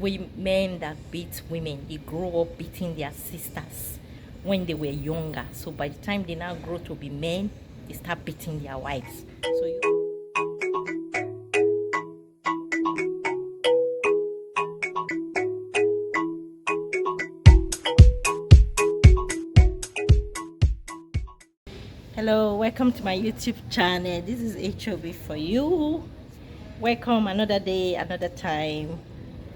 men that beat women, they grow up beating their sisters when they were younger. So by the time they now grow to be men, they start beating their wives. So you Hello, welcome to my YouTube channel. This is HOB for you. Welcome another day, another time.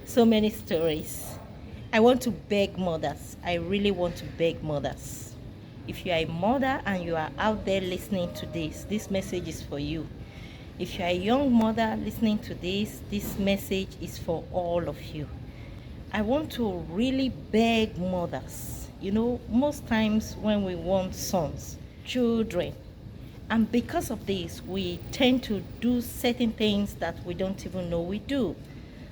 So many stories. I want to beg mothers. I really want to beg mothers. If you are a mother and you are out there listening to this message is for you. If you are a young mother listening to this message is for all of you. I want to really beg mothers. You know, most times when we want sons, children, and because of this, we tend to do certain things that we don't even know we do.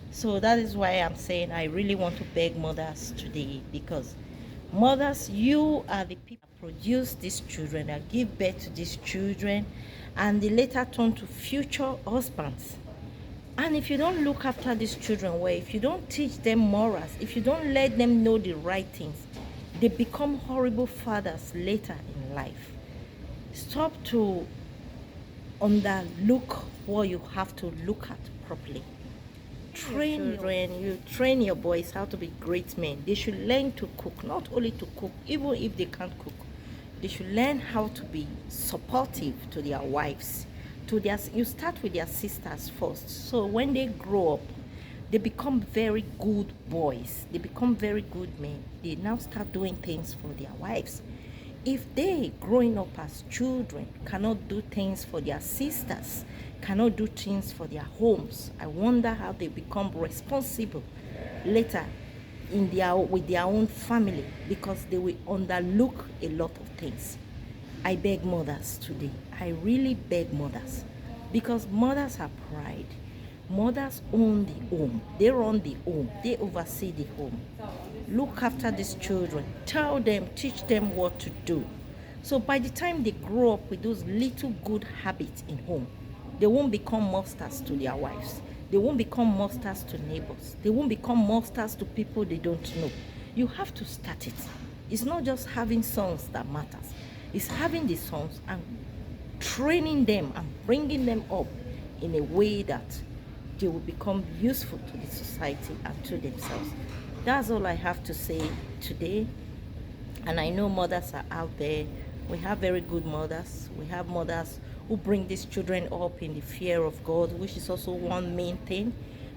So that is why I'm saying I really want to beg mothers today, because mothers, you are the people that produce these children, that give birth to these children, and they later turn to future husbands. And if you don't look after these children well, if you don't teach them morals, if you don't let them know the right things, they become horrible fathers later in life. Stop to underlook what you have to look at properly. You train your boys how to be great men. They should learn to cook, not only to cook, even if they can't cook. They should learn how to be supportive to their wives. You start with their sisters first. So when they grow up, they become very good boys. They become very good men. They now start doing things for their wives. If they, growing up as children, cannot do things for their sisters, cannot do things for their homes, I wonder how they become responsible later with their own family, because they will underlook a lot of things. I beg mothers today. I really beg mothers, because mothers are pride. Mothers own the home. They run the home. They oversee the home. Look after these children. Tell them, teach them what to do. So by the time they grow up with those little good habits in home, they won't become monsters to their wives. They won't become monsters to neighbors. They won't become monsters to people they don't know. You have to start it. It's not just having sons that matters. It's having the sons and training them and bringing them up in a way that they will become useful to the society and to themselves. That's all I have to say today. And I know mothers are out there. We have very good mothers. We have mothers who bring these children up in the fear of God, which is also one main thing.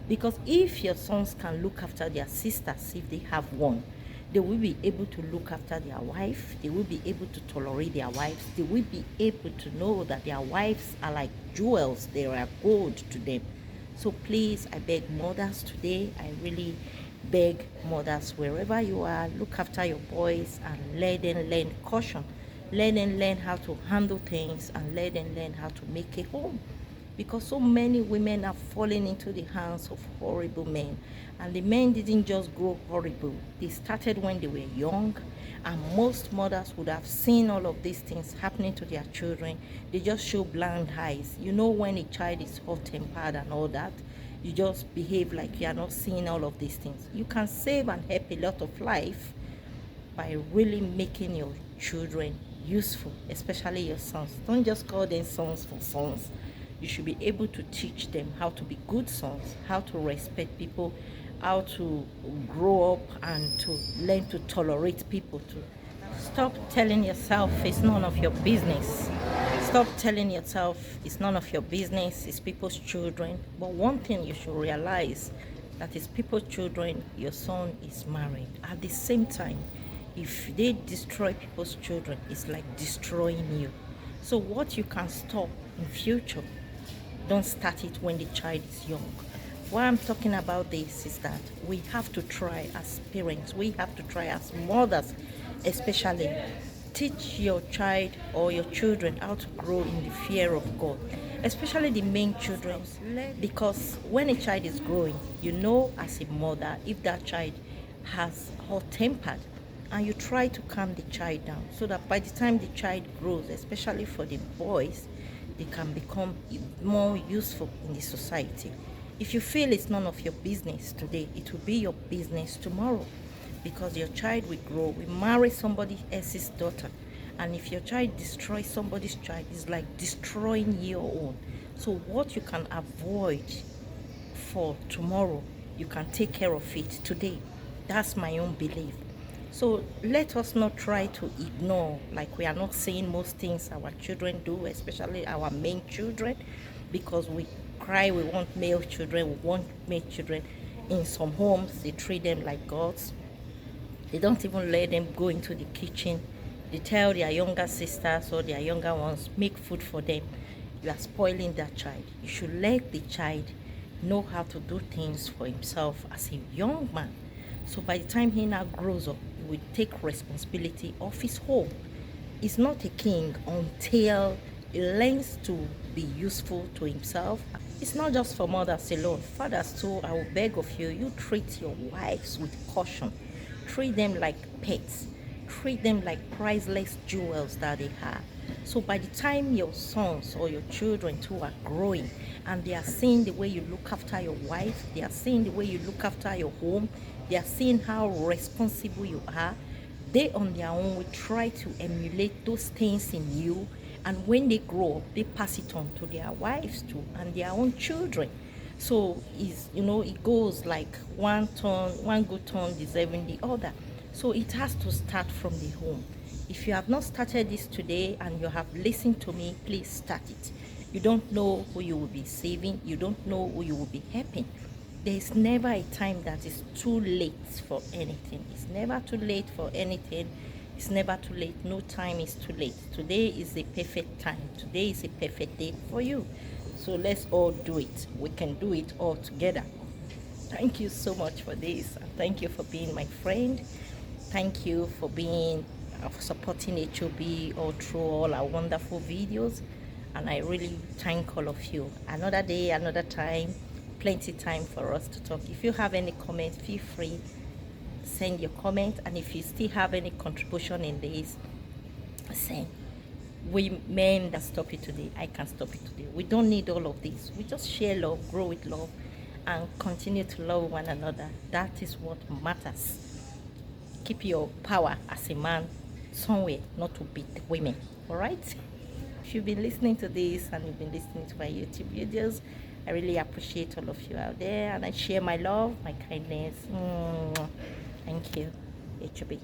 Because if your sons can look after their sisters, if they have one, they will be able to look after their wife. They will be able to tolerate their wives. They will be able to know that their wives are like jewels. They are gold to them. So please, I beg mothers today. I really beg mothers, wherever you are, look after your boys and let them learn caution. Let them learn how to handle things and let them learn how to make a home. Because so many women are falling into the hands of horrible men. And the men didn't just grow horrible. They started when they were young. And most mothers would have seen all of these things happening to their children. They just show blind eyes. You know, when a child is hot-tempered and all that, you just behave like you are not seeing all of these things. You can save and help a lot of life by really making your children useful, especially your sons. Don't just call them sons for sons. You should be able to teach them how to be good sons, how to respect people, how to grow up and to learn to tolerate people too. Stop telling yourself it's none of your business. Stop telling yourself it's none of your business, it's people's children. But one thing you should realize, that it's people's children, your son is married. At the same time, if they destroy people's children, it's like destroying you. So what you can stop in future, don't start it when the child is young. What I'm talking about this is that we have to try as parents, we have to try as mothers, especially teach your child or your children how to grow in the fear of God, especially the main children, because when a child is growing, you know as a mother if that child has hot-tempered, and you try to calm the child down so that by the time the child grows, especially for the boys, they can become more useful in the society. If you feel it's none of your business today, it will be your business tomorrow, because your child will grow, will marry somebody else's daughter. And if your child destroys somebody's child, it's like destroying your own. So what you can avoid for tomorrow, you can take care of it today. That's my own belief. So let us not try to ignore, like we are not saying most things our children do, especially our main children, because we cry we want male children, we want male children. In some homes, they treat them like gods. They don't even let them go into the kitchen. They tell their younger sisters or their younger ones, make food for them. You are spoiling that child. You should let the child know how to do things for himself as a young man. So by the time he now grows up, he will take responsibility of his home. He's not a king until he learns to be useful to himself. It's not just for mothers alone. Fathers too, I will beg of you, you treat your wives with caution. Treat them like pets. Treat them like priceless jewels that they have. So by the time your sons or your children too are growing and they are seeing the way you look after your wife, they are seeing the way you look after your home, they are seeing how responsible you are, they on their own will try to emulate those things in you. And when they grow up, they pass it on to their wives too and their own children. So it goes like one good turn deserving the other. So it has to start from the home. If you have not started this today and you have listened to me, please start it. You don't know who you will be saving. You don't know who you will be helping. There is never a time that is too late for anything. It's never too late for anything. It's never too late. No time is too late. Today is the perfect time. Today is a perfect day for you. So let's all do it. We can do it all together. Thank you so much for this. And thank you for being my friend. Thank you for supporting HOB all through all our wonderful videos. And I really thank all of you. Another day, another time, plenty time for us to talk. If you have any comments, feel free, send your comment. And if you still have any contribution in this, send. We men that stop it today, I can stop it today. We don't need all of this. We just share love, grow with love, and continue to love one another. That is what matters. Keep your power as a man somewhere, not to beat women. All right? If you've been listening to this and you've been listening to my YouTube videos, I really appreciate all of you out there, and I share my love, my kindness. Thank you, HOB.